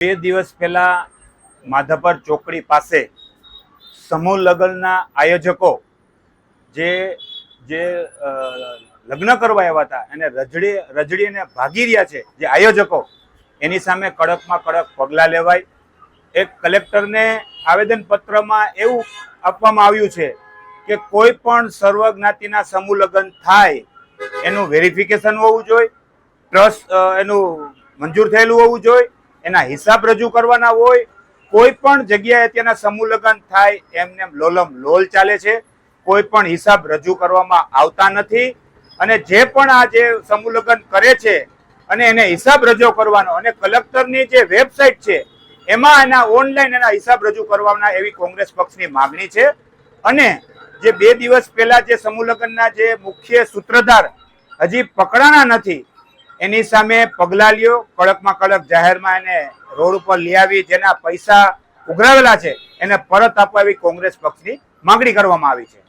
બે દિવસ પહેલા માધાપર ચોકડી પાસે સમૂહ લગ્નના આયોજકો જે જે લગ્ન કરવા આવ્યા હતા અને રજડીને ભાગી રહ્યા છે જે આયોજકો, એની સામે કડકમાં કડક પગલાં લેવાય. એક કલેક્ટરને આવેદનપત્રમાં એવું આપવામાં આવ્યું છે કે કોઈ પણ સર્વ જ્ઞાતિના સમૂહ લગ્ન થાય એનું વેરિફિકેશન હોવું જોઈએ, ટ્રસ્ટ એનું મંજૂર થયેલું હોવું જોઈએ, એના હિસાબ રજૂ કરવાના હોય. કોઈ પણ જગ્યાએ તેના સમૂહ લગ્ન થાય એમને લોલમ લોલ ચાલે છે, કોઈ પણ હિસાબ રજૂ કરવામાં આવતા નથી. અને જે પણ આ જે સમૂહ લગ્ન કરે છે અને એને હિસાબ રજૂ કરવાનો, અને કલેક્ટરની જે વેબસાઇટ છે એમાં એના ઓનલાઈન એના હિસાબ રજૂ કરવાના એવી કોંગ્રેસ પક્ષની માગણી છે. અને જે 2 દિવસ પહેલા જે સમૂહ લગ્નના જે મુખ્ય સૂત્રધાર હજી પકડાના નથી, એની સામે પગલાં લ્યો, કડકમાં કડક જાહેરમાં એને રોડ ઉપર લઈ આવી જેના પૈસા ઉઘરાવેલા છે એને પરત આપવા એવી કોંગ્રેસ પક્ષની માંગણી કરવામાં આવી છે.